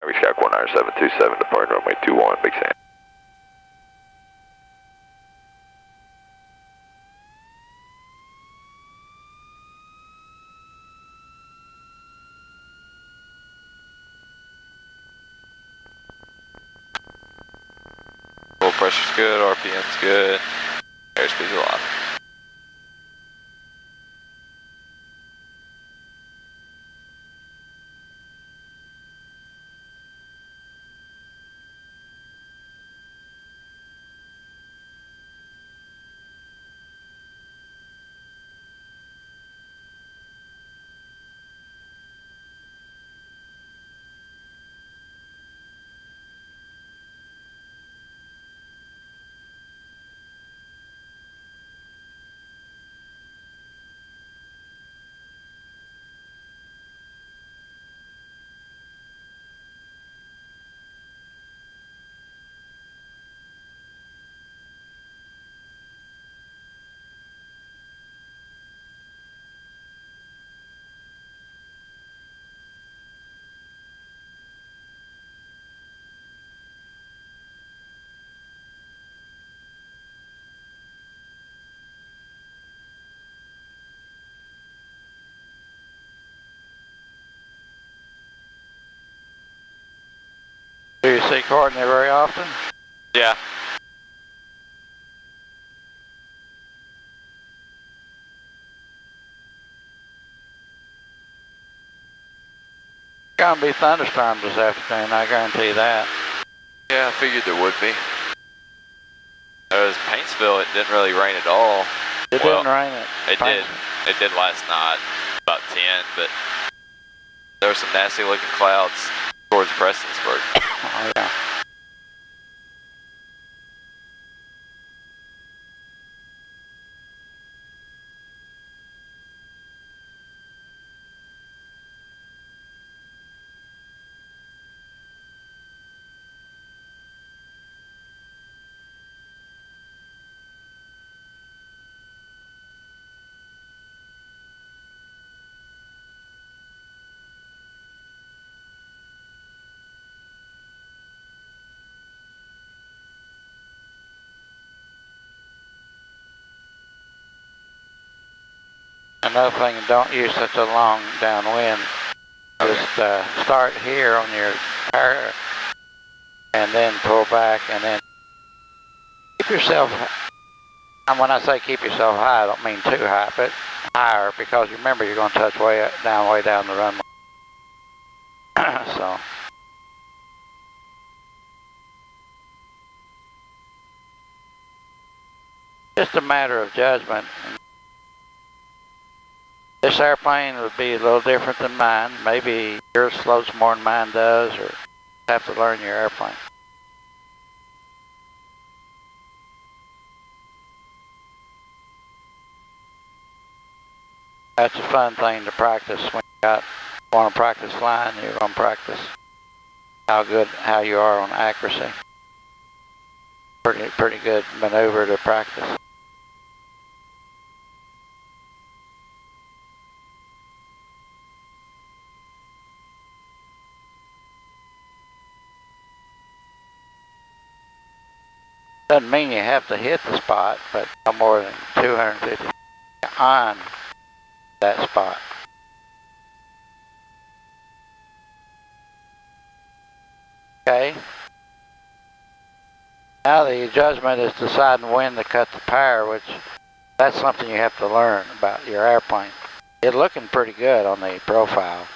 Heavy Shack 19727, depart runway 21, Big Sam. Fuel pressure's good, RPM's good, airspeed's alive. Do you see coordinate very often? Yeah. Gonna be thunderstorms this afternoon, I guarantee that. Yeah, I figured there would be. It was Paintsville, it didn't really rain at all. It didn't rain at It did. It did last night, about 10, but there were some nasty looking clouds towards Prestonsburg. Oh yeah. Another thing, don't use such a long downwind. Just start here on your power and then pull back and then keep yourself, and when I say keep yourself high, I don't mean too high, but higher, because remember you're going to touch way down the runway. So. Just a matter of judgment. This airplane would be a little different than mine. Maybe yours floats more than mine does, or you have to learn your airplane. That's a fun thing to practice when you want to practice flying. You're going to practice how you are on accuracy. Pretty good maneuver to practice. Doesn't mean you have to hit the spot, but no more than 250 on that spot. Okay. Now the judgment is deciding when to cut the power, which that's something you have to learn about your airplane. It's looking pretty good on the profile.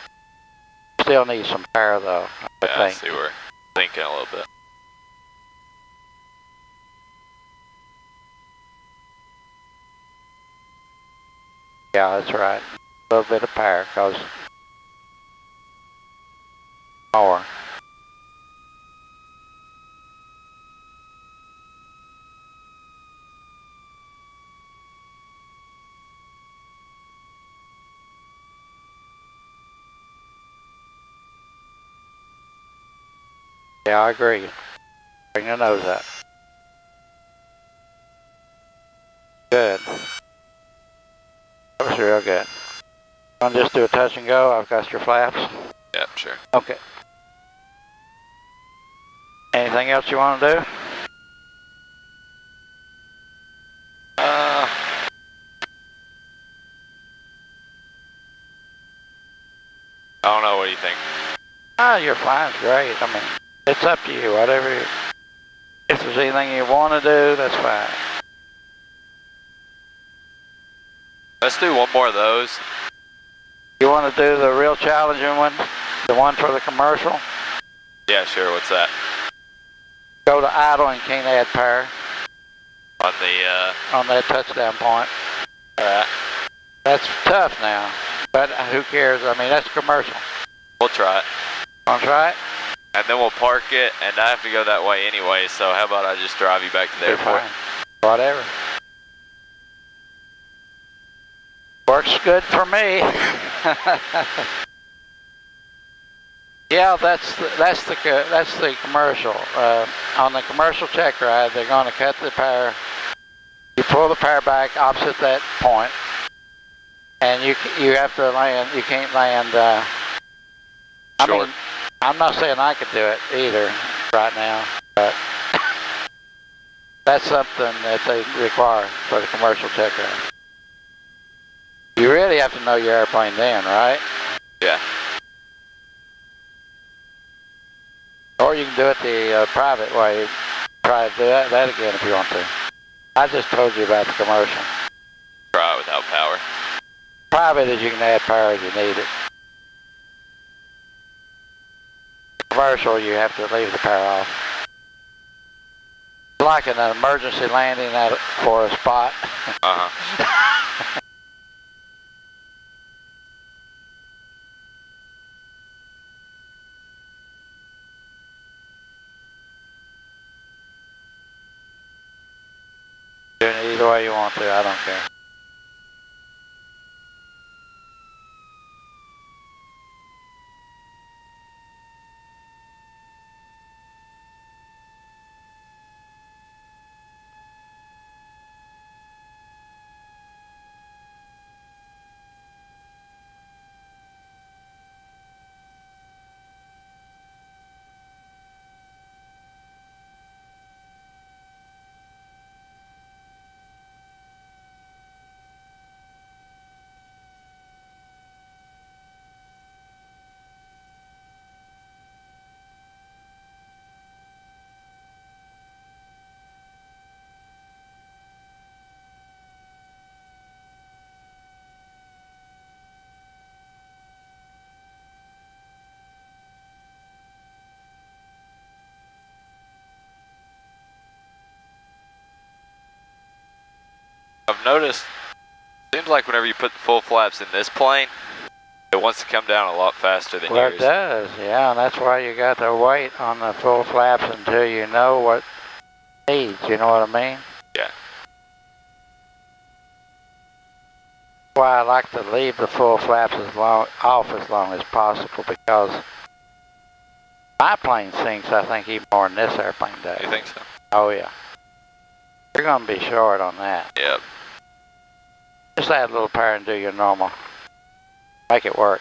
Still need some power though, I think. I see we're thinking a little bit. Yeah, that's right. A little bit of power, cause more. Yeah, I agree. Bring the nose up. Good. That was real good. Want to just do a touch and go? I've got your flaps. Yep, sure. Okay. Anything else you want to do? I don't know, what do you think? Oh, your flying's great. I mean, it's up to you, whatever. If there's anything you want to do, that's fine. Let's do one more of those. You want to do the real challenging one? The one for the commercial? Yeah, sure, what's that? Go to idle and can't add power. On the, on that touchdown point. alright. That's tough now, but who cares? I mean, that's commercial. We'll try it. Want to try it? And then we'll park it, and I have to go that way anyway, so how about I just drive you back to the airport? Fine. Whatever. Works good for me. Yeah, that's the commercial. On the commercial check ride, they're going to cut the power. You pull the power back opposite that point, and you have to land. You can't land. I mean, I'm not saying I could do it either right now, but that's something that they require for the commercial check ride. You really have to know your airplane then, right? Yeah. Or you can do it the private way. Try to do that again if you want to. I just told you about the commercial. Try it without power. Private is you can add power as you need it. Commercial, you have to leave the power off. It's like an emergency landing for a spot. Uh-huh. Doing it either way you want to, I don't care. I've noticed, seems like whenever you put the full flaps in this plane, it wants to come down a lot faster than Well, yours. it does, yeah, and that's why you got to wait on the full flaps until you know what it needs, you know what I mean? Yeah. That's why I like to leave the full flaps off as long as possible, because my plane sinks, I think, even more than this airplane does. You think so? Oh, yeah. You're going to be short on that. Yep. Just add a little power and do your normal. Make it work.